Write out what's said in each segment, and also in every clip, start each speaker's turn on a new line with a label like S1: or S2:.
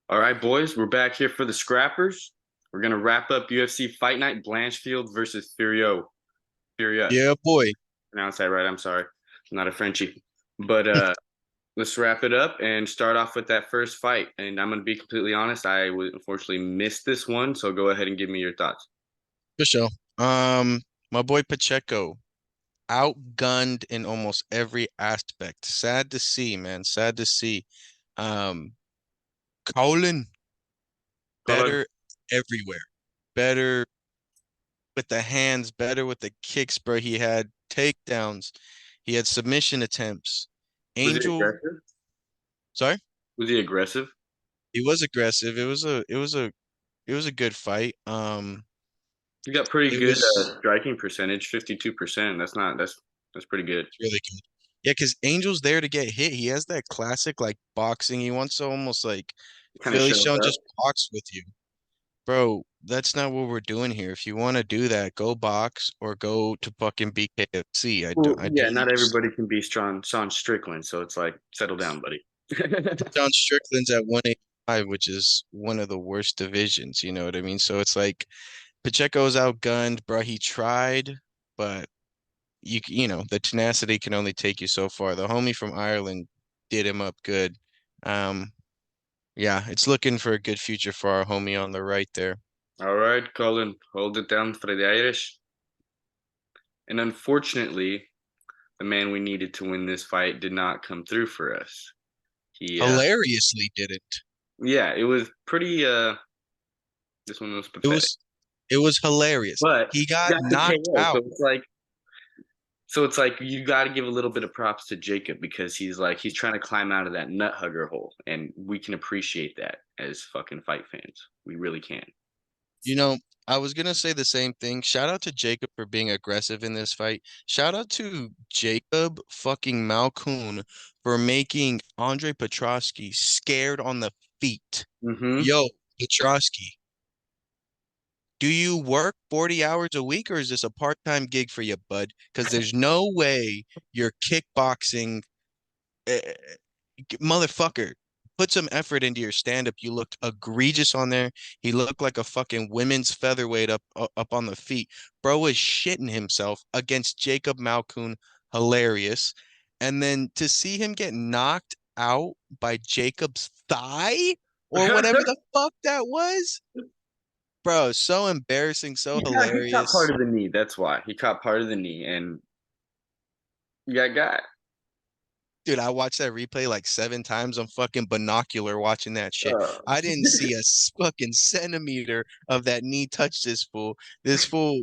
S1: All right, boys, we're back here for the scrappers. We're gonna wrap up UFC Fight Night Blanchfield versus Fiorot. Fiorot.
S2: Yeah, boy.
S1: Pronounce that right. I'm sorry. I'm not a Frenchie. But let's wrap it up and start off with that first fight. And I'm gonna be completely honest, I would unfortunately miss this one, so go ahead and give me your thoughts.
S2: For sure. My boy Pacheco outgunned in almost every aspect. Sad to see, man. Sad to see. Um, Colin
S1: Colin,
S2: better everywhere. Better with the hands, better with the kicks, bro. He had takedowns. He had submission attempts.
S1: was he
S2: Angel,
S1: aggressive?
S2: sorry?
S1: Was he aggressive?
S2: He was aggressive. It was a good fight.
S1: He got pretty
S2: It
S1: good
S2: was
S1: striking percentage, 52%. That's pretty good.
S2: really good. Yeah, because Angel's there to get hit. He has that classic like boxing. He wants to almost like
S1: Kind of
S2: Philly
S1: showed
S2: Stone
S1: up.
S2: just box with you. Bro, that's not what we're doing here. If you want to do that, go box or go to fucking BKFC.
S1: Well,
S2: I
S1: yeah,
S2: don't
S1: not
S2: understand.
S1: everybody can be strong, Sean Strickland, so it's like settle down, buddy.
S2: John Strickland's at 185, which is one of the worst divisions, you know what I mean? So it's like Pacheco's outgunned, bro. He tried, but you know, the tenacity can only take you so far. The homie from Ireland did him up good. Um, yeah, it's looking for a good future for our homie on the right there.
S1: All right, Colin, hold it down for the Irish. And unfortunately, the man we needed to win this fight did not come through for us. He,
S2: Hilariously didn't.
S1: yeah, it was pretty. This one was
S2: It
S1: pathetic,
S2: was it was hilarious.
S1: but
S2: He
S1: he
S2: got
S1: got the
S2: knocked
S1: KO.
S2: out.
S1: So it's like you got to give a little bit of props to Jacob because he's trying to climb out of that nut hugger hole, and we can appreciate that as fucking fight fans. We really can.
S2: You know, I was gonna say the same thing. Shout out to Jacob for being aggressive in this fight. Shout out to Jacob fucking Malkoun for making Andre Petrosky scared on the feet.
S1: Mm-hmm.
S2: Yo, Petrosky, do you work 40 hours a week or is this a part-time gig for you, bud? Because there's no way you're kickboxing. eh, Motherfucker, put some effort into your stand-up. You looked egregious on there. He looked like a fucking women's featherweight up on the feet. Bro was shitting himself against Jacob Malkoun. Hilarious. And then to see him get knocked out by Jacob's thigh or whatever the fuck that was, bro, so embarrassing, so
S1: He caught part
S2: hilarious.
S1: of the knee. That's why he caught part of the knee, and you got.
S2: Dude, I watched that replay like 7 times. I'm fucking binocular watching that shit.
S1: Uh,
S2: I didn't see a fucking centimeter of that knee touch this fool. This fool,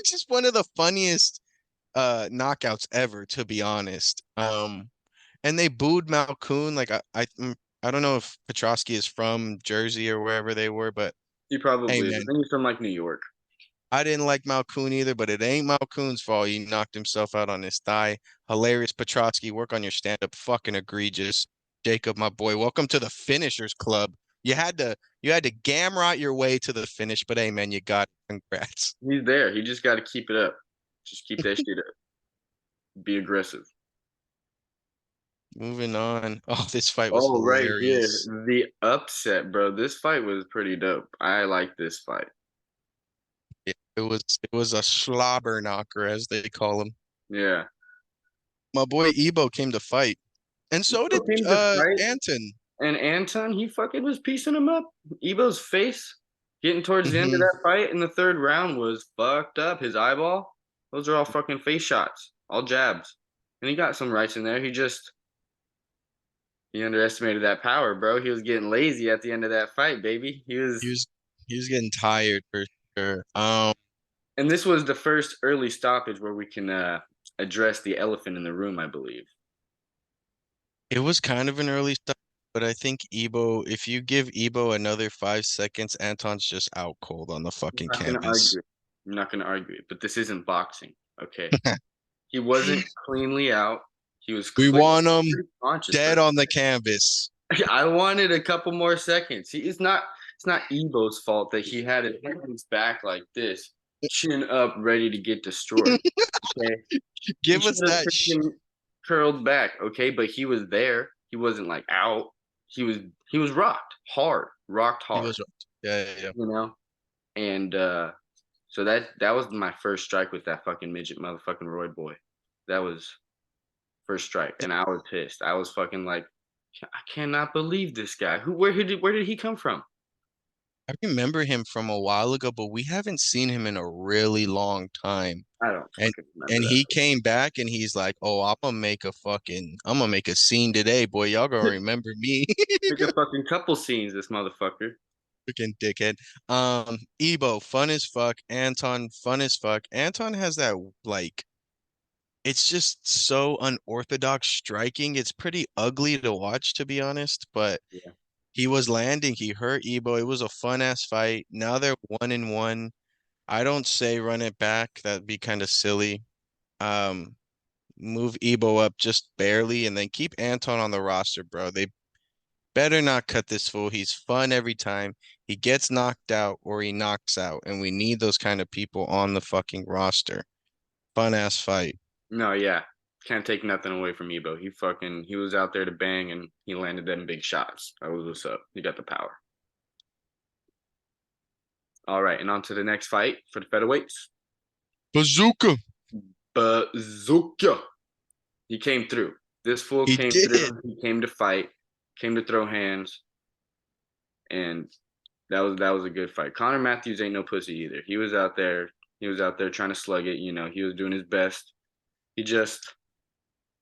S2: just one of the funniest knockouts ever, to be honest. And they booed Malkoun. Like I don't know if Petrosky is from Jersey or wherever they were, but
S1: he
S2: hey
S1: probably is. I
S2: man,
S1: think he's from like New York.
S2: I didn't like Malkoun either, but it ain't Malkoun's fault. He knocked himself out on his thigh. Hilarious, Petrotsky. Work on your stand-up. Fucking egregious. Jacob, my boy. Welcome to the finishers club. You had to gamrot your way to the finish, but hey man, you got it. Congrats.
S1: He's there. He just got to keep it up. Just keep that shit up. Be aggressive.
S2: Moving on. Oh, this fight was
S1: Oh, right here,
S2: hilarious.
S1: the upset, bro. This fight was pretty dope. I like this fight.
S2: It was a slobber knocker, as they call him.
S1: Yeah.
S2: My boy Ebo came to fight. And so did
S1: Ebo came to fight,
S2: Anton.
S1: and Anton, he fucking was piecing him up. Ebo's face, getting towards the end of
S2: Hmm.
S1: that fight in the third round, was fucked up. His eyeball, those are all fucking face shots, all jabs. And he got some rights in there. He underestimated that power, bro. He was getting lazy at the end of that fight, baby.
S2: He was he was getting tired for sure.
S1: And this was the first early stoppage where we can address the elephant in the room, I believe.
S2: It was kind of an early start, but I think Ebo, if you give Ebo another 5 seconds, Anton's just out cold on the
S1: I'm
S2: fucking
S1: not gonna argue
S2: canvas.
S1: it. I'm not gonna argue it, but this isn't boxing, okay? He wasn't cleanly out. He was
S2: We
S1: clearly
S2: want him
S1: pretty conscious for
S2: dead
S1: this.
S2: on the canvas.
S1: I wanted a couple more seconds. It's not Evo's fault that he had his hands back like this, chin up, ready to get destroyed. Okay. He
S2: Give
S1: should
S2: us
S1: have
S2: that sh
S1: freaking curled back, okay? But he was there. He wasn't like out. he was he was rocked
S2: He
S1: hard,
S2: was, yeah, yeah, yeah.
S1: you know. And so that was my first strike with that fucking midget motherfucking Roy boy. That was first strike, and I was pissed. I was fucking like, I cannot believe this guy. Where did he come from?
S2: I remember him from a while ago, but we haven't seen him in a really long time.
S1: I don't
S2: And
S1: fucking remember
S2: and
S1: that.
S2: he came back and he's like, "Oh, I'm gonna make a scene today, boy. Y'all gonna remember me."
S1: Took a fucking couple scenes, this motherfucker.
S2: Freaking dickhead. Ebo, fun as fuck. Anton, fun as fuck. Anton has that like it's just so unorthodox striking. It's pretty ugly to watch, to be honest, but
S1: Yeah.
S2: he was landing. He hurt Ebo. It was a fun ass fight. Now they're 1-1. I don't say run it back. That'd be kind of silly. Um, Move Ebo up just barely and then keep Anton on the roster, bro. They better not cut this fool. He's fun every time. He gets knocked out or he knocks out, and we need those kind of people on the fucking roster. Fun ass fight.
S1: No, yeah. Can't take nothing away from Ebo. He was out there to bang and he landed them big shots. That was what's up. He got the power. All right, and on to the next fight for the featherweights.
S2: Bazooka.
S1: Bazooka. He came through. This fool
S2: He
S1: came
S2: did.
S1: through. He came to fight, came to throw hands, and that was a good fight. Connor Matthews ain't no pussy either. He was out there. He was out there trying to slug it. You know, he was doing his best. He just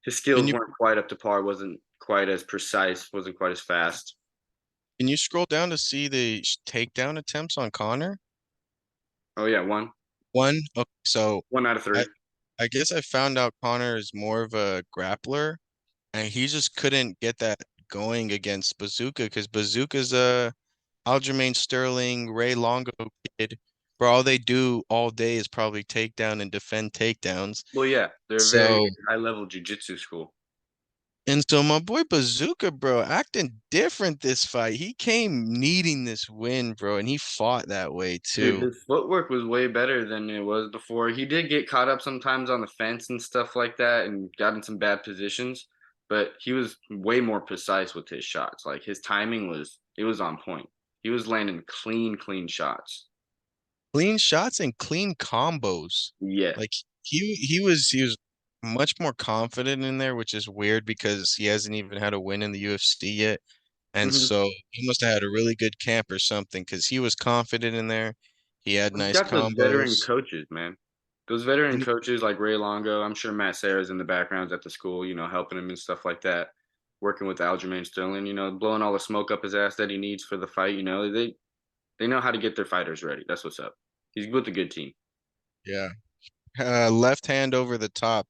S1: his
S2: Can
S1: skills
S2: you
S1: weren't quite up to par. Wasn't quite as precise. Wasn't quite as fast.
S2: can you scroll down to see the takedown attempts on Connor?
S1: Oh yeah, one
S2: One. Okay, so
S1: one out of
S2: I
S1: three.
S2: I guess I found out Connor is more of a grappler, and he just couldn't get that going against Bazooka because Bazooka's a Aljamain Sterling, Ray Longo kid. Bro, all they do all day is probably take down and defend takedowns.
S1: Well, yeah, they're very
S2: So,
S1: high level jujitsu school.
S2: and so my boy Bazooka, bro, acting different this fight. He came needing this win, bro, and he fought that way
S1: Dude,
S2: too.
S1: his footwork was way better than it was before. He did get caught up sometimes on the fence and stuff like that and got in some bad positions, but he was way more precise with his shots. Like his timing was it was on point. He was landing clean shots.
S2: Clean shots and clean combos.
S1: Yeah.
S2: Like he was much more confident in there, which is weird because he hasn't even had a win in the UFC yet. And
S1: Hmm.
S2: so he must have had a really good camp or something because he was confident in there. He had
S1: He's
S2: nice
S1: got those veteran
S2: combos.
S1: coaches, man. Those veteran
S2: And
S1: coaches like Ray Longo. I'm sure Matt Sarah's in the backgrounds at the school, you know, helping him and stuff like that. Working with Aljamain Sterling, you know, blowing all the smoke up his ass that he needs for the fight. You know, they know how to get their fighters ready. That's what's up. He's with a good team.
S2: yeah, left hand over the top,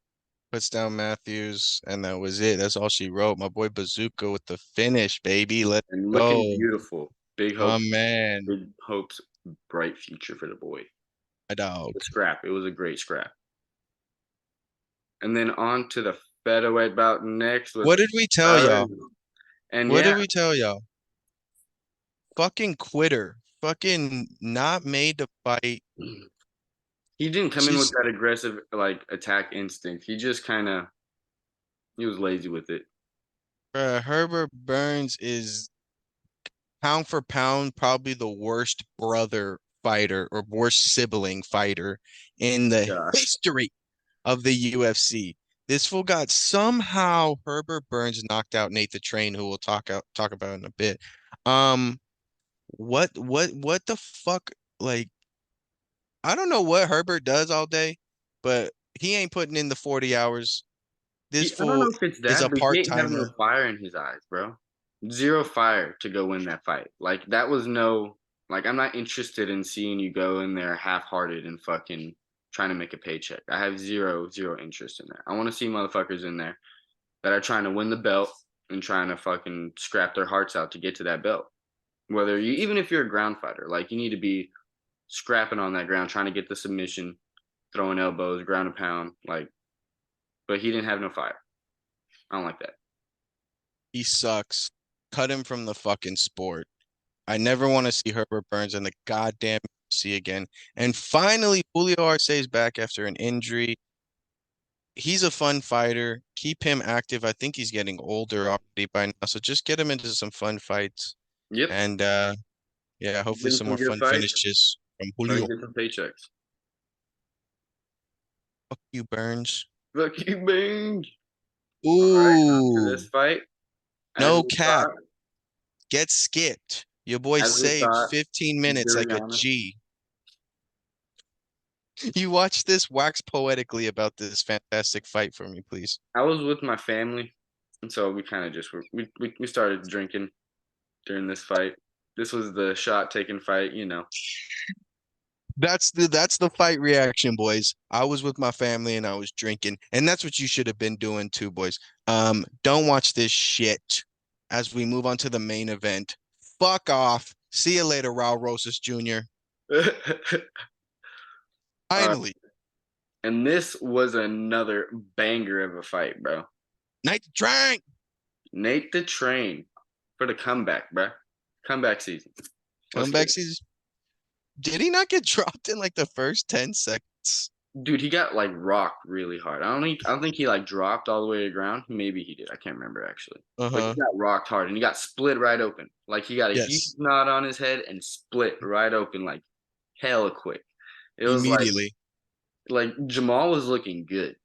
S2: puts down Matthews, and that was it. That's all she wrote. My boy Bazooka with the finish, baby. Let's
S1: And looking
S2: go.
S1: beautiful.
S2: My man,
S1: Big hopes, bright future for the boy.
S2: my dog.
S1: The scrap. It was a great scrap. And then on to the featherweight bout next with
S2: What did we tell y'all?
S1: Erin. And
S2: What did
S1: yeah,
S2: we tell y'all? Fucking quitter. Fucking not made to fight.
S1: he didn't come in with
S2: She's
S1: that aggressive like attack instinct. He just kind of he was lazy with it.
S2: Herbert Burns is pound for pound, probably the worst brother fighter or worst sibling fighter in the
S1: Gosh.
S2: history of the UFC. This fool got somehow Herbert Burns knocked out Nate the Train, who we'll talk about in a bit. Um, what the fuck? Like, I don't know what Herbert does all day, but he ain't putting in the 40 hours. This
S1: I don't
S2: fool
S1: know if it's
S2: is
S1: that,
S2: a
S1: but he ain't have no
S2: part-timer.
S1: fire in his eyes, bro. Zero fire to go win that fight. Like that was no like I'm not interested in seeing you go in there half-hearted and fucking trying to make a paycheck. I have zero interest in that. I want to see motherfuckers in there that are trying to win the belt and trying to fucking scrap their hearts out to get to that belt. Whether you even if you're a ground fighter, like you need to be scrapping on that ground, trying to get the submission, throwing elbows, ground and pound, like but he didn't have no fire. I don't like that.
S2: He sucks. Cut him from the fucking sport. I never want to see Herbert Burns in the goddamn UFC again. And finally, Julio Arce is back after an injury. he's a fun fighter. Keep him active. I think he's getting older already by now. So just get him into some fun fights.
S1: Yep.
S2: And yeah, hopefully
S1: Getting
S2: some
S1: some
S2: more
S1: good
S2: fun
S1: fights.
S2: finishes from
S1: Try to
S2: Julio.
S1: get some paychecks.
S2: Fuck you, Burns.
S1: Fuck you, Bing. All right. After
S2: Ooh,
S1: this fight, as
S2: no
S1: we
S2: cap.
S1: thought,
S2: Get skipped. Your boy
S1: as we
S2: saved
S1: thought,
S2: 15 minutes like a
S1: Yuriana.
S2: G. You watch this, wax poetically about this fantastic fight for me, please.
S1: I was with my family, and so we kind of just were, we started drinking during this fight. This was the shot taking fight, you know.
S2: That's the fight reaction, boys. I was with my family and I was drinking, and that's what you should have been doing too, boys. Don't watch this shit as we move on to the main event. Fuck off. See you later, Raul Rosas Jr.
S1: All right.
S2: Finally,
S1: And this was another banger of a fight, bro.
S2: night drink.
S1: Nate the Train for the comeback, bro. Comeback season. Let's get
S2: Comeback
S1: it.
S2: season. Did he not get dropped in like the first 10 seconds?
S1: Dude, he got like rocked really hard. I don't think he like dropped all the way to the ground. Maybe he did. I can't remember actually. But he
S2: Uh-huh.
S1: got rocked hard and he got split right open. Like he got a huge
S2: Yes.
S1: knot on his head and split right open like hella quick. It was
S2: Immediately.
S1: like Jamal was looking good.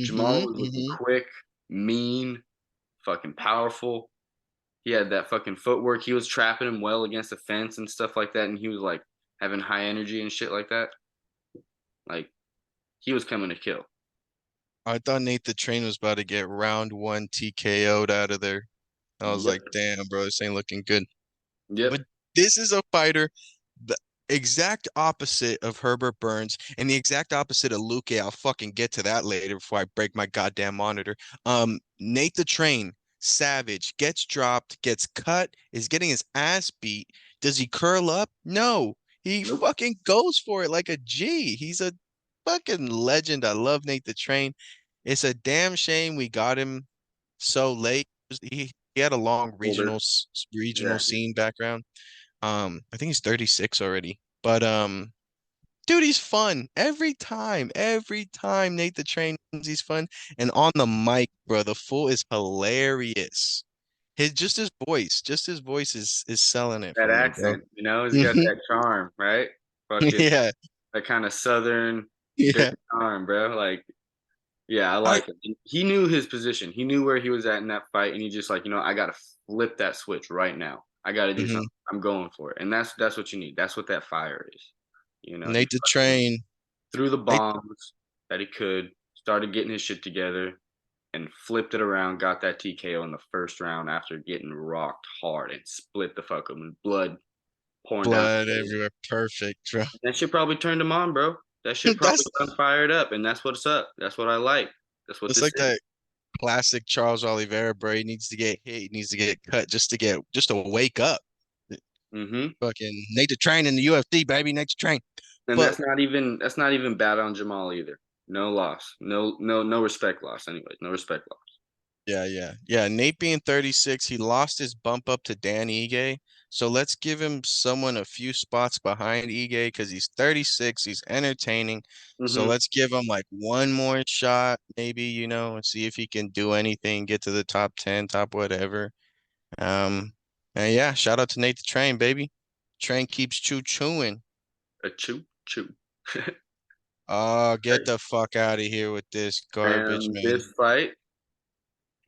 S1: Jamal
S2: Mm-hmm.
S1: was looking
S2: Mm-hmm.
S1: quick, mean, fucking powerful. He had that fucking footwork. He was trapping him well against the fence and stuff like that. And he was like having high energy and shit like that. Like he was coming to kill.
S2: I thought Nate the Train was about to get round one TKO'd out of there. I was
S1: Yep.
S2: like, damn, bro, this ain't looking good.
S1: Yep.
S2: But this is a fighter, the exact opposite of Herbert Burns and the exact opposite of Luke. I'll fucking get to that later before I break my goddamn monitor. Nate the Train, savage, gets dropped, gets cut, is getting his ass beat. Does he curl up? No. He
S1: Nope.
S2: fucking goes for it like a G. He's a fucking legend. I love Nate the Train. It's a damn shame we got him so late. He had a long
S1: Older.
S2: regional
S1: Yeah.
S2: scene background. I think he's 36 already. But dude, he's fun every time. Every time Nate the Train, he's fun. And on the mic, bro, the fool is hilarious. Just his voice is selling it
S1: That
S2: for me, bro.
S1: accent, you know, he's got
S2: Hmm.
S1: that charm, right? Fucking
S2: Yeah,
S1: that kind of southern
S2: yeah.
S1: dirty charm, bro. Like, yeah, I
S2: I
S1: like it. He knew his position. He knew where he was at in that fight, and he just like, I gotta flip that switch right now. I gotta do
S2: mhm.
S1: something. I'm going for it, and that's what you need. That's what that fire is. He
S2: Nate the
S1: fucking
S2: Train.
S1: threw the
S2: Nate,
S1: bombs that he could, started getting his shit together, and flipped it around. Got that TKO in the first round after getting rocked hard and split the fuck up and blood pouring down
S2: blood
S1: his face.
S2: everywhere. Perfect, bro.
S1: That shit probably turned him on, bro. That shit probably
S2: That's
S1: got him fired up, and that's what's up. That's what I like. That's what
S2: that's
S1: this
S2: like
S1: is.
S2: that classic Charles Oliveira, bro. He needs to get hit, he needs to get cut just to wake up.
S1: Hmm.
S2: Fucking Nate the Train in the UFC, baby, Nate the Train.
S1: And
S2: But
S1: that's not even bad on Jamal either. No loss. No respect loss. Anyways, no respect loss.
S2: yeah. Nate being 36, he lost his bump up to Dan Ige. So let's give him someone a few spots behind Ige because he's 36, he's entertaining. So
S1: Hmm.
S2: let's give him like one more shot, maybe, and see if he can do anything, get to the top 10, top whatever. And yeah, shout out to Nate the Train, baby. Train keeps chewing.
S1: A chew chew.
S2: Oh, get the fuck out of here with this garbage,
S1: And
S2: man.
S1: this fight,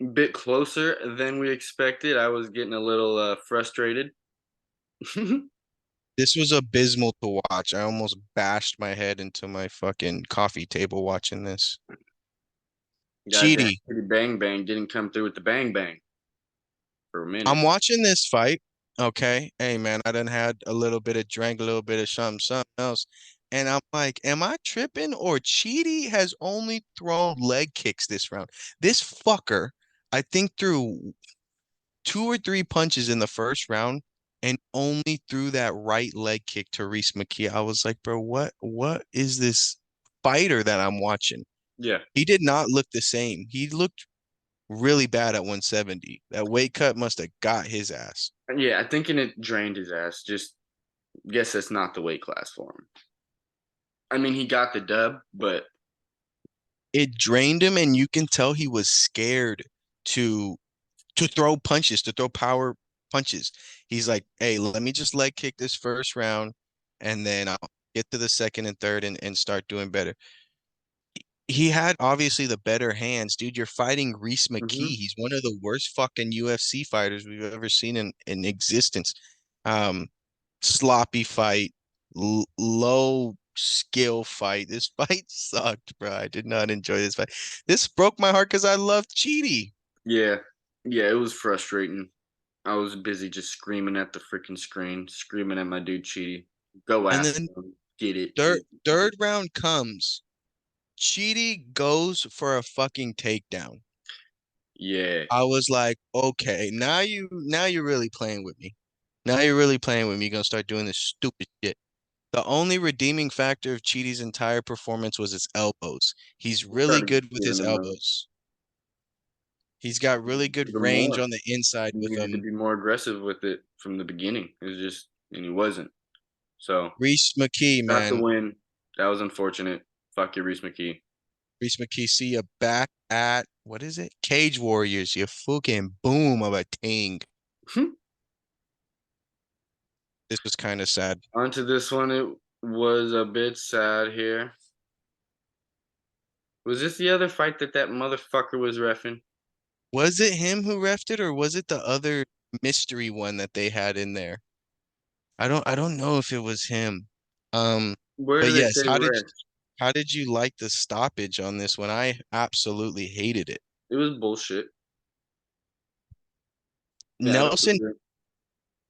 S1: a bit closer than we expected. I was getting a little frustrated.
S2: This was abysmal to watch. I almost bashed my head into my fucking coffee table watching this.
S1: Goddamn,
S2: Cheaty.
S1: Bang Bang didn't come through with the bang bang for a minute.
S2: I'm watching this fight. Okay. Hey man, I done had a little bit of drink, a little bit of something else. And I'm like, am I tripping? Or Cheaty has only thrown leg kicks this round. This fucker, I think, threw two or three punches in the first round and only threw that right leg kick to Reese McKee. I was like, bro, what is this fighter that I'm watching?
S1: Yeah,
S2: He did not look the same. He looked really bad at 170. That weight cut must have got his ass.
S1: yeah. I thinking it drained his ass. Just guess that's not the weight class for him. I mean, he got the dub, but
S2: It drained him, and you can tell he was scared to to throw punches, to throw power punches. He's like, hey, let me just leg kick this first round, and then I'll get to the second and third and start doing better. He had obviously the better hands, dude. You're fighting Reese
S1: Hmm.
S2: McKee. He's one of the worst fucking UFC fighters we've ever seen in existence. Um, Sloppy fight, low skill fight. This fight sucked, bro. I did not enjoy this fight. This broke my heart because I loved Cheaty.
S1: Yeah, yeah, it was frustrating. I was busy just screaming at the freaking screen, screaming at my dude Cheaty. Go
S2: And
S1: after
S2: then
S1: him, get it.
S2: third round comes. Cheaty goes for a fucking takedown.
S1: Yeah,
S2: I was like, okay, now you're really playing with me. Now you're really playing with me. You're gonna start doing this stupid shit. The only redeeming factor of Cheaty's entire performance was his elbows. He's really
S1: started
S2: good with his
S1: giving him those.
S2: elbows. He's got really good
S1: Even
S2: range
S1: more.
S2: on the inside
S1: He
S2: with
S1: needed to
S2: them.
S1: be more aggressive with it from the beginning. It was just, and he wasn't. So
S2: Reese McKee,
S1: got the
S2: man.
S1: win. That was unfortunate. Fuck you, Reese McKee.
S2: Reese McKee, see you back at what is it? Cage Warriors. You fucking boom of a ting. This was kind of sad.
S1: Onto this one, it was a bit sad here. Was this the other fight that that motherfucker was reffing?
S2: Was it him who refed it, or was it the other mystery one that they had in there? I don't know if it was him. Um,
S1: Where
S2: but
S1: do they
S2: yes,
S1: say ref?
S2: how did you like the stoppage on this one? I absolutely hated it.
S1: It was bullshit. Yeah, I don't
S2: Nelson
S1: agree. I think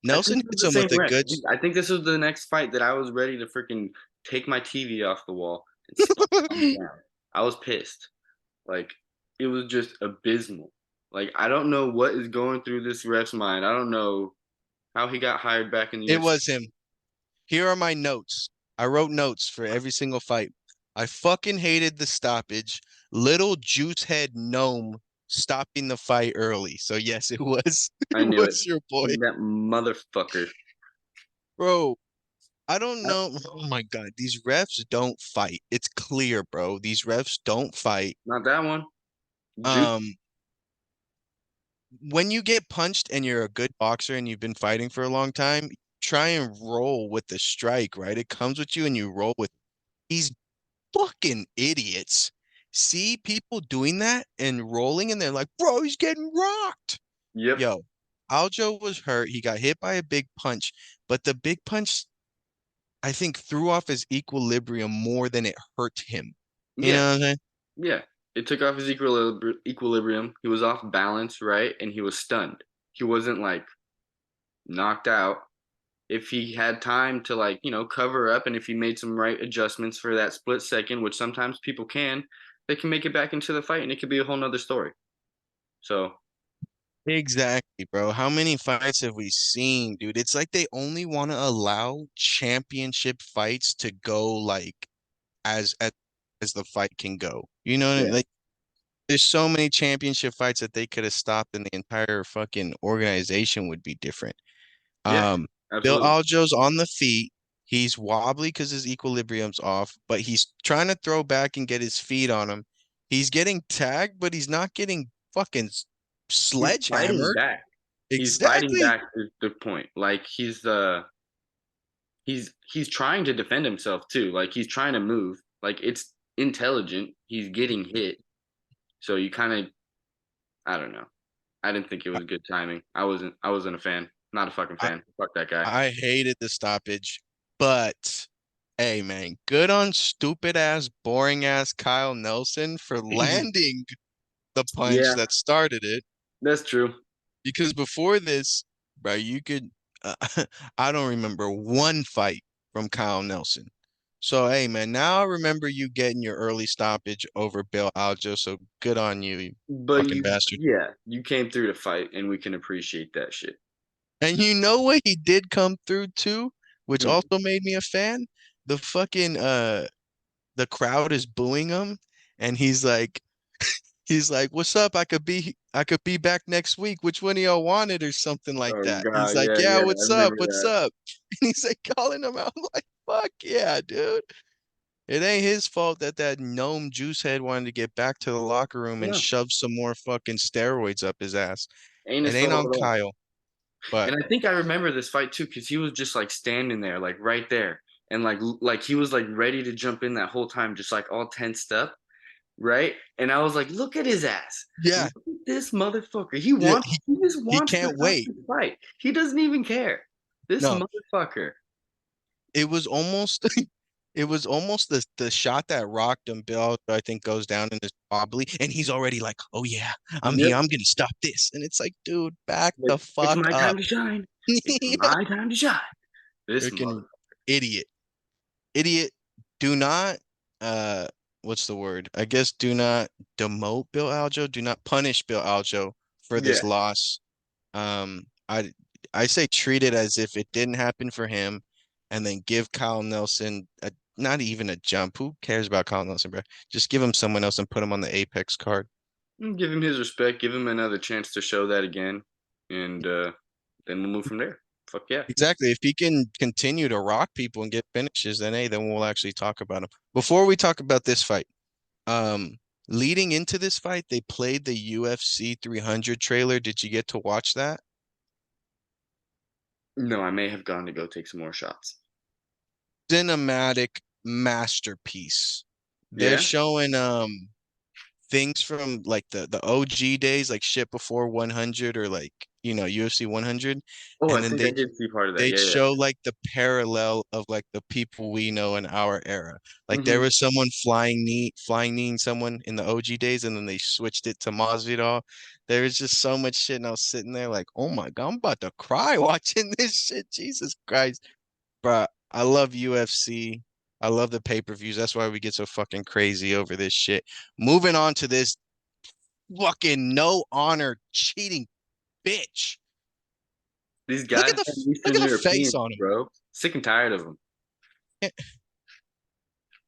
S2: Nelson
S1: it was
S2: hits
S1: the
S2: him
S1: same
S2: with a
S1: ref.
S2: good
S1: I think this was the next fight that I was ready to freaking take my TV off the wall and stomp down. I was pissed. Like it was just abysmal. Like I don't know what is going through this ref's mind. I don't know how he got hired back in the
S2: It
S1: UFC.
S2: was him. Here are my notes. I wrote notes for every single fight. I fucking hated the stoppage. Little juice head gnome stopping the fight early. So yes, it was
S1: I
S2: it
S1: knew it.
S2: was your boy.
S1: That motherfucker.
S2: Bro, I don't know. Oh my God, these refs don't fight. It's clear, bro. These refs don't fight.
S1: Not that one. Juice.
S2: Um, when you get punched and you're a good boxer and you've been fighting for a long time, try and roll with the strike, right? It comes with you and you roll with. These fucking idiots see people doing that and rolling, and they're like, bro, he's getting rocked.
S1: Yep.
S2: Yo, Aljo was hurt. He got hit by a big punch, but the big punch, I think, threw off his equilibrium more than it hurt him. You
S1: Yeah.
S2: know what I'm saying?
S1: Yeah. It took off his equilibrium. He was off balance, right? And he was stunned. He wasn't like knocked out. If he had time to like, cover up and if he made some right adjustments for that split second, which sometimes people can, they can make it back into the fight and it could be a whole nother story. So
S2: Exactly, bro. How many fights have we seen, dude? It's like they only want to allow championship fights to go like as as the fight can go. You know what I mean?
S1: yeah.
S2: Like there's so many championship fights that they could have stopped and the entire fucking organization would be different.
S1: Yeah,
S2: Um, Bill
S1: absolutely.
S2: Aljo's on the feet. He's wobbly because his equilibrium's off, but he's trying to throw back and get his feet on him. He's getting tagged, but he's not getting fucking
S1: He's fighting
S2: sledgehammered.
S1: back. He's fighting
S2: Exactly.
S1: back is the point. Like he's trying to defend himself too. Like he's trying to move. Like it's intelligent. He's getting hit. So you kind of I don't know. I didn't think it was good timing. I wasn't a fan. Not a fucking
S2: I,
S1: fan. Fuck that guy.
S2: I hated the stoppage, but hey, man, good on stupid ass, boring ass Kyle Nelson for landing the punch
S1: Yeah,
S2: that started it.
S1: that's true.
S2: Because before this, bro, you could, uh, I don't remember one fight from Kyle Nelson. So, hey, man, now I remember you getting your early stoppage over Bill Aljo. So good on you, you
S1: But
S2: fucking bastard.
S1: you came through to fight, and we can appreciate that shit.
S2: And you know what he did come through too, which
S1: Hmm.
S2: also made me a fan? The fucking the crowd is booing him and he's like, "What's up? I could be back next week. Which one of y'all want it or something like
S1: Oh
S2: that?" He's
S1: God,
S2: like,
S1: yeah,
S2: "Yeah,
S1: yeah, I
S2: what's up?
S1: remember
S2: What's
S1: that.
S2: up?" And he's like calling him out. I'm like, "Fuck yeah, dude." It ain't his fault that that gnome juice head wanted to get back to the locker room and
S1: No,
S2: shove some more fucking steroids up his ass.
S1: ain't
S2: It
S1: his
S2: ain't
S1: fault
S2: on
S1: at all.
S2: Kyle, but
S1: And I think I remember this fight too, because he was just like standing there, like right there, and like he was like ready to jump in that whole time, just like all tensed up, right? And I was like, look at his ass.
S2: yeah,
S1: Look at this motherfucker.
S2: yeah,
S1: He just
S2: he
S1: wants to
S2: can't
S1: stop
S2: wait.
S1: this fight. He doesn't even care. This
S2: No,
S1: motherfucker.
S2: it was almost it was almost the shot that rocked him. Bill, I think, goes down in his wobbly, and he's already like, "Oh yeah, I'm here.
S1: Yep.
S2: I'm gonna stop this." And it's like, dude, back
S1: Like,
S2: the
S1: it's
S2: fuck
S1: my time
S2: up.
S1: to shine. It's
S2: Yeah.
S1: my time to shine. This
S2: Freaking
S1: mother.
S2: idiot. Idiot. Do not uh what's the word? I guess do not demote Bill Aljo. Do not punish Bill Aljo for
S1: Yeah.
S2: this loss. Um, I I say treat it as if it didn't happen for him, and then give Kyle Nelson a not even a jump. Who cares about Kyle Nelson, bro? Just give him someone else and put him on the Apex card.
S1: Give him his respect. Give him another chance to show that again, and then we'll move from there. Fuck yeah.
S2: Exactly. If he can continue to rock people and get finishes, then hey, then we'll actually talk about him. Before we talk about this fight, um, leading into this fight, they played the UFC 300 trailer. Did you get to watch that?
S1: No, I may have gone to go take some more shots.
S2: Cinematic masterpiece. They're
S1: Yeah.
S2: showing things from like the OG days, like shit before 100 or like, UFC 100.
S1: Oh, I
S2: And then
S1: think I did see part of that.
S2: they'd
S1: Yeah, yeah.
S2: show like the parallel of like the people we know in our era. Like there
S1: Hmm.
S2: was someone flying kneeing someone in the OG days, and then they switched it to Masvidal. There was just so much shit, and I was sitting there like, oh my God, I'm about to cry watching this shit. Jesus Christ. Bro, I love UFC. I love the pay-per-views. That's why we get so fucking crazy over this shit. Moving on to this fucking no honor cheating bitch.
S1: These
S2: Look at the
S1: goddamn
S2: look
S1: Eastern
S2: at the face
S1: Europeans,
S2: on him.
S1: bro. Sick and tired of them.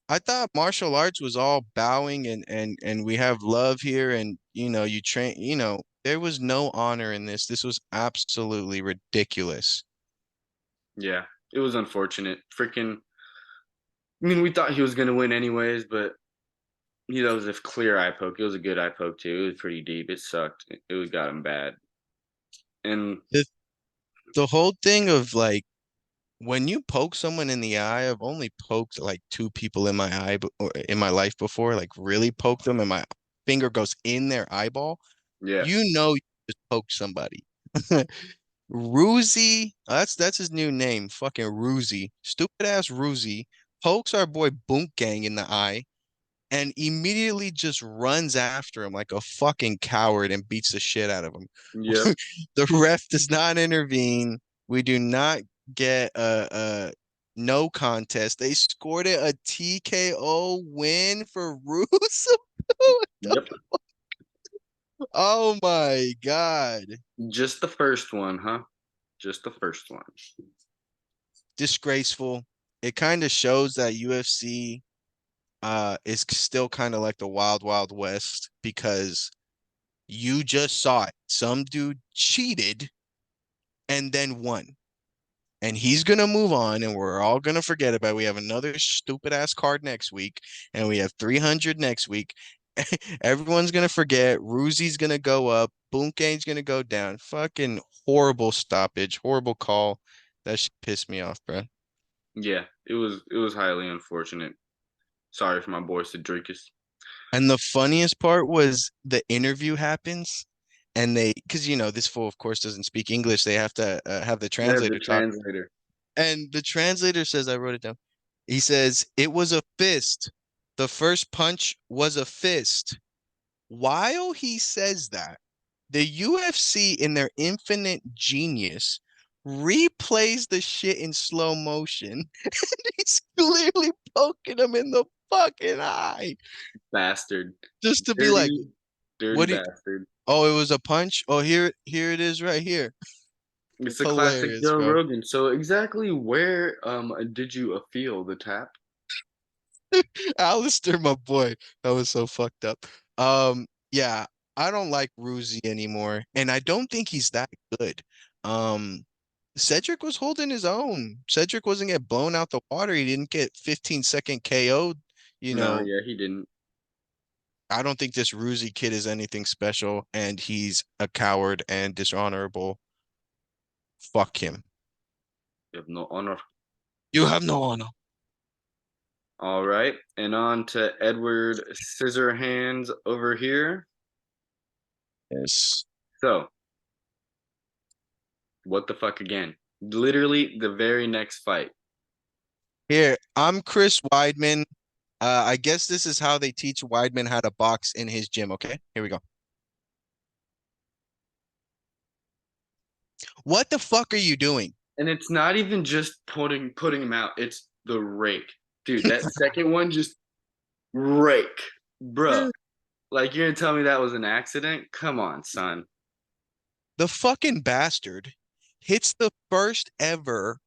S2: I thought martial arts was all bowing and we have love here and you train, there was no honor in this. This was absolutely ridiculous.
S1: Yeah, it was unfortunate. Freaking. I mean, we thought he was gonna win anyways, but that was a clear eye poke. It was a good eye poke too. It was pretty deep. It sucked. It got him bad. And
S2: The the whole thing of like when you poke someone in the eye, I've only poked like two people in my eye or in my life before, like really poked them and my finger goes in their eyeball.
S1: yeah,
S2: You just poked somebody. Ruzi, that's his new name, fucking Ruzi. Stupid ass Ruzi pokes our boy Boonk Gang in the eye and immediately just runs after him like a fucking coward and beats the shit out of him.
S1: yep,
S2: The ref does not intervene. We do not get a no contest. They scored it a TKO win for Rusev.
S1: yep.
S2: Oh my God.
S1: Just the first one, huh? Just the first one.
S2: Disgraceful. It kind of shows that UFC is still kind of like the wild wild west because you just saw it. Some dude cheated and then won. And he's gonna move on, and we're all gonna forget about it. We have another stupid ass card next week, and we have 300 next week. Everyone's gonna forget. Ruzi's gonna go up. Boonkane's gonna go down. Fucking horrible stoppage, horrible call. That shit pissed me off, bro.
S1: Yeah, it was highly unfortunate. Sorry for my boy Cedricus.
S2: And the funniest part was the interview happens, and because this fool, of course, doesn't speak English. They have to have the
S1: Yeah, the
S2: translator talk,
S1: translator.
S2: and the translator says, "I wrote it down." He says, "It was a fist. The first punch was a fist." While he says that, the UFC, in their infinite genius, replays the shit in slow motion. He's clearly poking him in the fucking eye,
S1: Bastard.
S2: just to be like,
S1: Dirty, dirty
S2: "What do you,
S1: bastard.
S2: oh, it was a punch. Oh, here it is right here."
S1: It's a classic
S2: Hilarious,
S1: Joe
S2: bro.
S1: Rogan. So exactly where did you feel the tap?
S2: Alistair, my boy, that was so fucked up. Yeah, I don't like Ruzi anymore, and I don't think he's that good. Um, Cedric was holding his own. Cedric wasn't get blown out the water. He didn't get 15-second KO'd You
S1: No,
S2: know,
S1: yeah, he didn't.
S2: I don't think this Ruzi kid is anything special, and he's a coward and dishonorable. Fuck him.
S1: You have no honor.
S2: You have no honor.
S1: All right, and on to Edward Scissorhands over here.
S2: Yes.
S1: So, what the fuck again? Literally the very next fight.
S2: Here, I'm Chris Weidman. I guess this is how they teach Weidman how to box in his gym. Okay, here we go. What the fuck are you doing?
S1: And it's not even just putting him out, it's the rake. Dude, that second one just rake. Bruh. Like you're gonna tell me that was an accident? Come on, son.
S2: The fucking bastard hits the first ever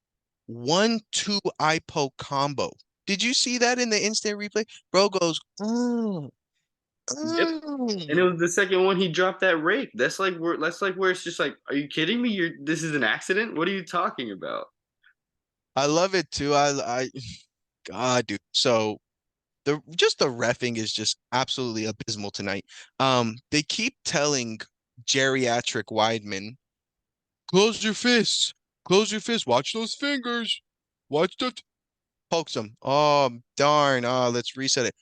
S2: 1-2 eye poke combo. Did you see that in the instant replay? Bro goes,
S1: Yep. And it
S2: mm.
S1: was the second one he dropped that rake. That's like where it's just like, are you kidding me? This is an accident? What are you talking about?
S2: I love it too. God, dude. So the reffing is just absolutely abysmal tonight. They keep telling geriatric Weidman, close your fists, close your fists, watch those fingers, watch the pokes him. Oh darn! Let's reset it.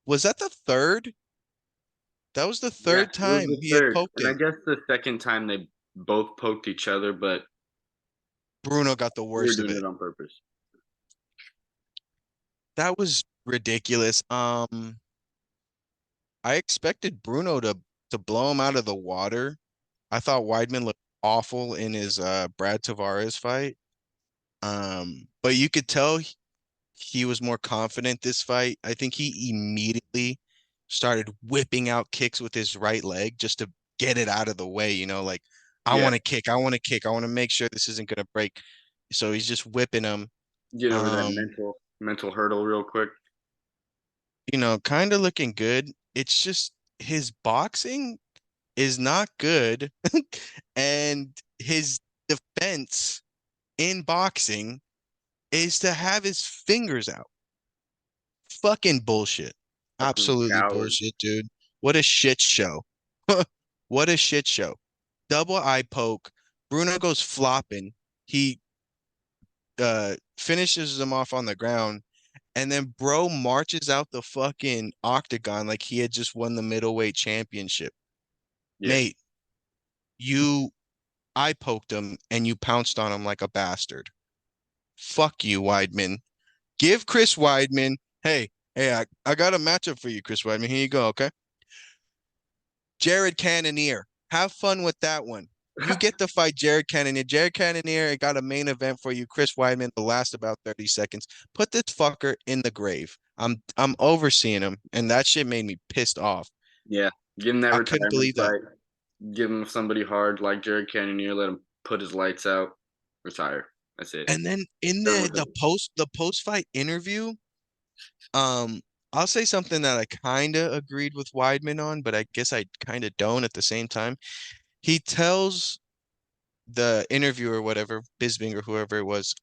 S2: Was that the third? That was the
S1: Yeah,
S2: third
S1: it was
S2: time
S1: the
S2: he had
S1: third.
S2: poked
S1: And I
S2: him.
S1: guess the second time they both poked each other, but
S2: Bruno got the
S1: we were
S2: worst of
S1: doing
S2: it.
S1: it on purpose.
S2: That was ridiculous. I expected Bruno to blow him out of the water. I thought Weidman looked awful in his Brad Tavares fight. But you could tell he was more confident this fight. I think he immediately started whipping out kicks with his right leg just to get it out of the way, like I
S1: Yeah,
S2: want to kick, I want to kick, I want to make sure this isn't gonna break. So he's just whipping them.
S1: getting over that
S2: Um,
S1: mental hurdle real quick.
S2: kind of looking good. It's just his boxing is not good, and his defense in boxing is to have his fingers out. Fucking bullshit.
S1: Fucking
S2: Absolutely
S1: coward.
S2: bullshit, dude. What a shit show. What a shit show. Double eye poke. Bruno goes flopping. He finishes him off on the ground, and then bro marches out the fucking octagon like he had just won the middleweight championship.
S1: Yeah.
S2: Mate, you eye poked him and you pounced on him like a bastard. Fuck you, Weidman. Give Chris Weidman, hey, I got a matchup for you, Chris Weidman. Here you go, okay? Jared Cannonier. Have fun with that one. You get to fight Jared Cannonier. Jared Cannonier got a main event for you. Chris Weidman will last about 30 seconds. Put this fucker in the grave. I'm overseeing him, and that shit made me pissed off.
S1: Yeah. Give him that
S2: I couldn't
S1: retirement
S2: believe that.
S1: fight. Give him somebody hard like Jared Cannonier. Let him put his lights out. Retire. That's it.
S2: And then in
S1: Done
S2: the
S1: with
S2: the
S1: him.
S2: post fight interview, um, I'll say something that I kind of agreed with Weidman on, but I guess I kind of don't at the same time. He tells the interviewer, or whatever, Bisbing or whoever it was,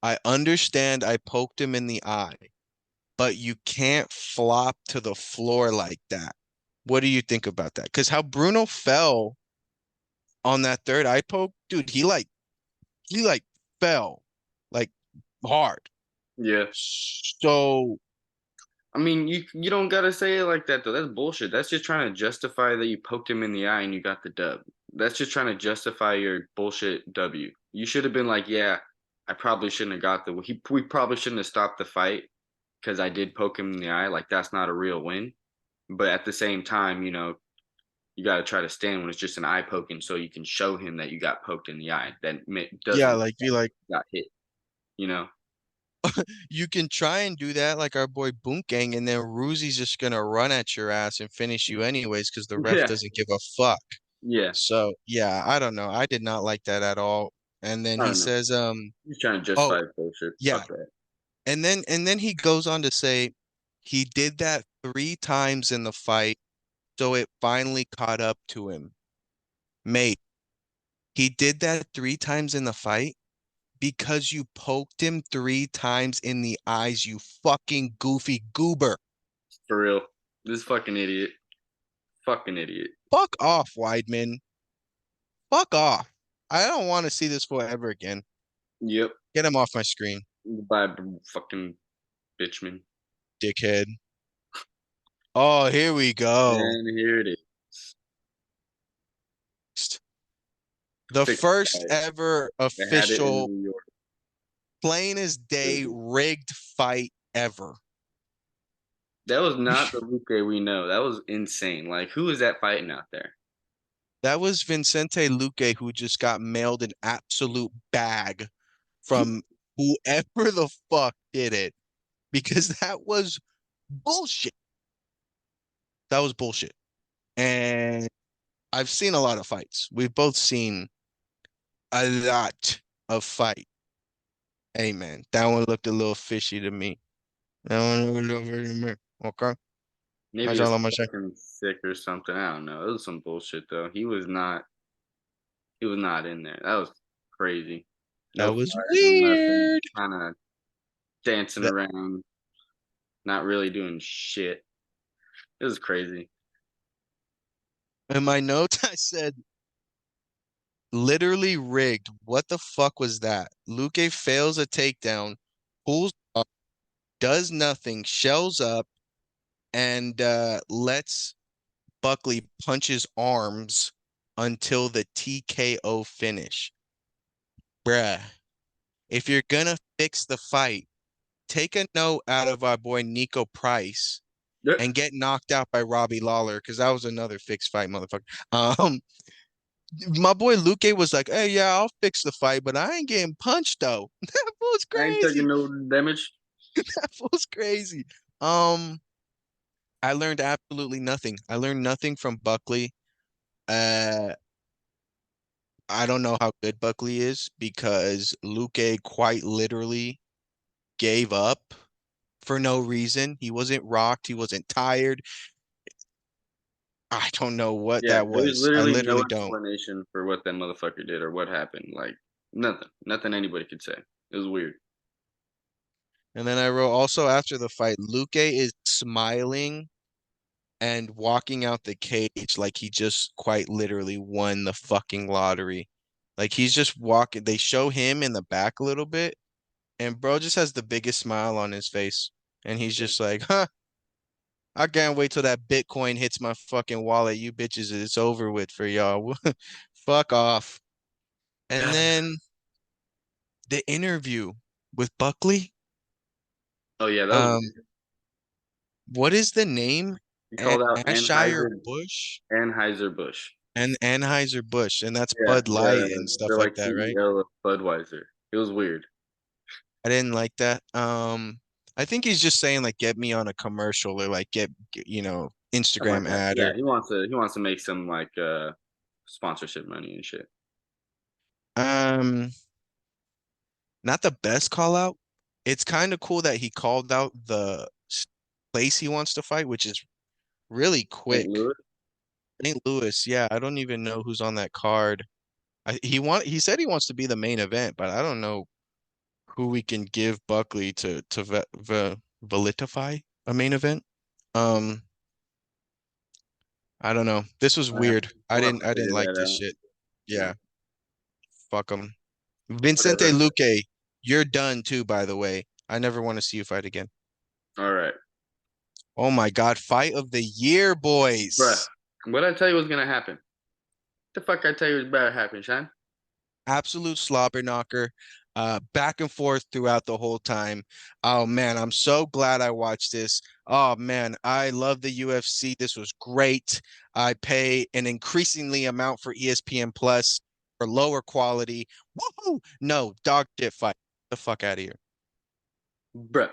S2: I understand I poked him in the eye, but you can't flop to the floor like that. What do you think about that? Because how Bruno fell on that third eye poke, dude, he like fell like hard.
S1: Yeah.
S2: So
S1: I mean, you don't gotta say it like that though. That's bullshit. That's just trying to justify that you poked him in the eye and you got the dub. That's just trying to justify your bullshit W. You should have been like, yeah, I probably shouldn't have got we probably shouldn't have stopped the fight because I did poke him in the eye. Like that's not a real win. But at the same time, you got to try to stand when it's just an eye poking so you can show him that you got poked in the eye. That
S2: yeah,
S1: doesn't
S2: like be like
S1: got hit, you know?
S2: you can try and do that like our boy Boongang, and then Ruzi's just gonna run at your ass and finish you anyways because the ref
S1: Yeah.
S2: doesn't give a fuck.
S1: Yeah.
S2: So yeah, I don't know. I did not like that at all. And then
S1: I
S2: he
S1: don't know.
S2: says,
S1: He's trying to
S2: oh
S1: justify his bullshit.
S2: yeah.
S1: Fuck that.
S2: And then he goes on to say he did that 3 times in the fight, so it finally caught up to him. Mate, he did that 3 times in the fight Because you poked him 3 times in the eyes, you fucking goofy goober.
S1: For real. This fucking idiot. Fucking idiot.
S2: Fuck off, Weidman. Fuck off. I don't want to see this forever again.
S1: Yep.
S2: Get him off my screen,
S1: Bye, fucking bitchman.
S2: dickhead. Oh, here we go.
S1: And here it is.
S2: The
S1: Fixed
S2: first
S1: fight.
S2: ever
S1: They had it in
S2: official
S1: New York.
S2: plain as day
S1: Crazy.
S2: rigged fight ever.
S1: That was not the Luke we know. That was insane. Like, who is that fighting out there?
S2: That was Vincente Luque who just got mailed an absolute bag from whoever the fuck did it because that was bullshit. That was bullshit. And I've seen a lot of fights. We've both seen a lot of fight. Hey man, that one looked a little fishy to me. That one looked a little fishy to me. Okay.
S1: Maybe
S2: That's
S1: he
S2: all
S1: was
S2: I'm gonna say.
S1: fucking sick or something. I don't know. It was some bullshit though. He was not. He was not in there. That was crazy. No
S2: That was
S1: fire, no nothing.
S2: weird.
S1: Kind of dancing
S2: That
S1: around, not really doing shit. It was crazy.
S2: in my notes I said literally rigged. What the fuck was that? Luque fails a takedown, pulls up, does nothing, shells up, and lets Buckley punch his arms until the TKO finish. Bruh, if you're gonna fix the fight, take a note out of our boy Nico Price
S1: Yep.
S2: and get knocked out by Robbie Lawler because that was another fixed fight, motherfucker. Um, my boy Luque was like, "Hey, yeah, I'll fix the fight, but I ain't getting punched though." That was
S1: I ain't taking
S2: crazy.
S1: no damage.
S2: That was crazy. Um, I learned absolutely nothing. I learned nothing from Buckley. Uh, I don't know how good Buckley is because Luque quite literally gave up for no reason. He wasn't rocked. He wasn't tired. I don't know what
S1: Yeah,
S2: that
S1: there was
S2: was. I
S1: literally no
S2: literally don't.
S1: explanation for what that motherfucker did or what happened. Like nothing. Nothing anybody could say. It was weird.
S2: And then I wrote also after the fight, Luque is smiling and walking out the cage like he just quite literally won the fucking lottery. Like he's just walking. They show him in the back a little bit, and bro just has the biggest smile on his face. And he's
S1: Yeah.
S2: just like, huh, I can't wait till that Bitcoin hits my fucking wallet. You bitches, it's over with for y'all. Fuck off. And then the interview with Buckley.
S1: Oh yeah, that was
S2: Um,
S1: weird.
S2: what is the name?
S1: He called out
S2: Ashire Bush
S1: Anheuser Busch.
S2: and Anheuser Busch, and that's
S1: Yeah,
S2: Bud Light and stuff
S1: the
S2: like
S1: like
S2: that, right?
S1: CEO of Budweiser. It was weird.
S2: I didn't like that. I think he's just saying like get me on a commercial or like get
S1: Something like
S2: Instagram
S1: that.
S2: ad
S1: Yeah,
S2: or
S1: he wants to make some like sponsorship money and shit.
S2: um not the best call out. It's kind of cool that he called out the place he wants to fight, which is really
S1: St.
S2: quick.
S1: Louis.
S2: St. Louis, yeah, I don't even know who's on that card. He said he wants to be the main event, but I don't know who we can give Buckley to validatify a main event. Um, I don't know. This was
S1: Uh,
S2: weird. I
S1: we'll have
S2: didn't
S1: to
S2: I didn't
S1: figure
S2: like
S1: that
S2: this
S1: out.
S2: shit.
S1: Yeah.
S2: Yeah, fuck him. Vincente
S1: Whatever.
S2: Luque, you're done too, by the way. I never want to see you fight again.
S1: All right,
S2: Oh my God, fight of the year,
S1: bruh.
S2: boys.
S1: What I tell you was gonna happen? The fuck I tell you was about to happen, Sean?
S2: Absolute slobber knocker. Back and forth throughout the whole time. Oh man, I'm so glad I watched this. Oh man, I love the UFC. This was great. I pay an increasingly amount for ESPN Plus for lower quality. Woohoo! No, dog shit fight. Get the fuck out of here.
S1: Bruh.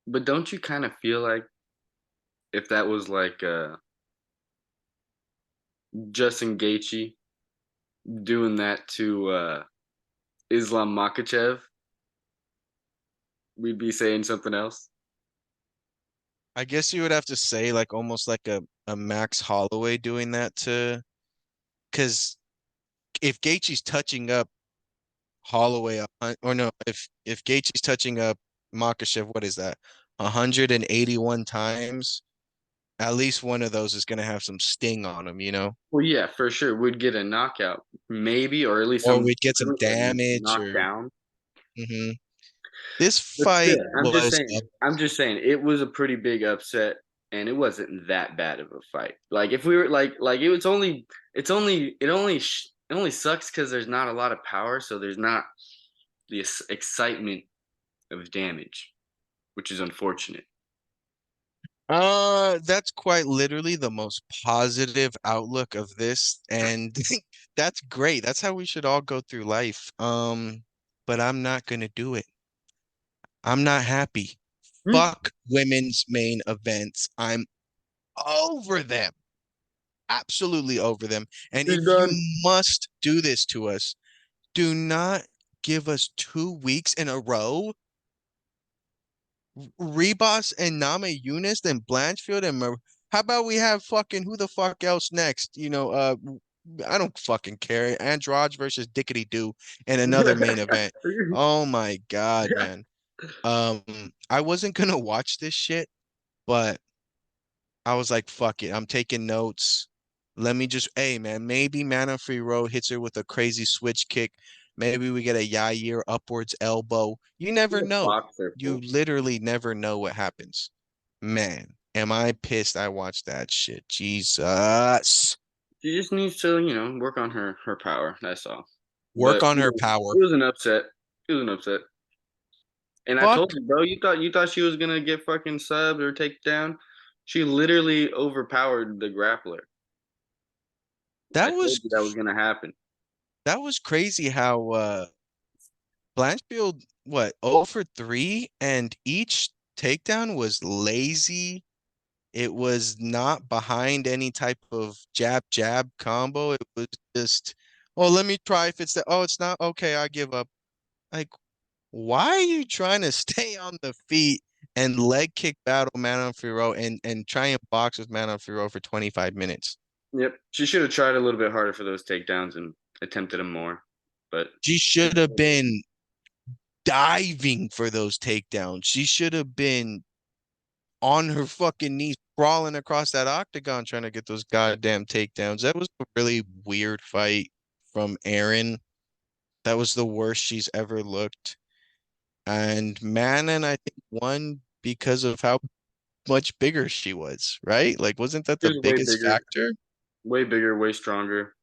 S1: But don't you kind of feel like if that was like Justin Gaethje doing that to Islam Makhachev, we'd be saying something else?
S2: I guess you would have to say like almost like a Max Holloway doing that to because if Gaethje's touching up Holloway, or no, if Gaethje's touching up Makhachev, what is that? 181 times. At least one of those is gonna have some sting on him, you know?
S1: Well, yeah, for sure. We'd get a knockout, maybe, or at least
S2: Or
S1: some
S2: we'd get some damage
S1: knocked
S2: or
S1: down.
S2: hmm This
S1: But
S2: fight
S1: still, I'm just
S2: was
S1: saying.
S2: a
S1: I'm just saying it was a pretty big upset, and it wasn't that bad of a fight. Like if we were like it was only it only sucks because there's not a lot of power, so there's not the excitement of damage, which is unfortunate.
S2: That's quite literally the most positive outlook of this, and that's great. That's how we should all go through life. But I'm not gonna do it. I'm not happy.
S1: Hmm.
S2: Fuck women's main events. I'm over them. Absolutely over them. And
S1: She's
S2: if you
S1: done.
S2: must do this to us, do not give us 2 weeks in a row. Rebus and Nama Yunus, then Blanchfield and how about we have fucking who the fuck else next? I don't fucking care. Andrade versus Dickety Doo in another main event. Oh my God, man. Um, I wasn't gonna watch this shit, but I was like, fuck it. I'm taking notes. Let me just, hey man, maybe Manon Fiorot hits her with a crazy switch kick. Maybe we get a Yair upwards elbow. You
S1: She's
S2: never
S1: a
S2: know.
S1: boxer,
S2: You
S1: fool.
S2: literally never know what happens. Man, am I pissed I watched that shit. Jesus.
S1: She just needs to, work on her power. That's all.
S2: Work
S1: But
S2: on her power.
S1: it was an upset. It was an upset. And I told
S2: Fuck.
S1: you, bro, you thought she was gonna get fucking subbed or taken down. She literally overpowered the grappler.
S2: That
S1: I told
S2: was
S1: you that was gonna happen.
S2: that was crazy how Blanchfield, what, 0 for 3, and each takedown was lazy. It was not behind any type of jab jab combo. It was just, oh, let me try if it's that. Oh, it's not. Okay, I give up. Like, why are you trying to stay on the feet and leg kick battle Manon Fiorot and try and box with Manon Fiorot for 25 minutes?
S1: Yep. She should have tried a little bit harder for those takedowns and attempted them more. But
S2: She should have been diving for those takedowns. She should have been on her fucking knees, crawling across that octagon trying to get those goddamn takedowns. That was a really weird fight from Erin. That was the worst she's ever looked. And Manon, I think, won because of how much bigger she was, right? Like, wasn't that
S1: she
S2: the
S1: was
S2: biggest factor?
S1: way bigger, way stronger.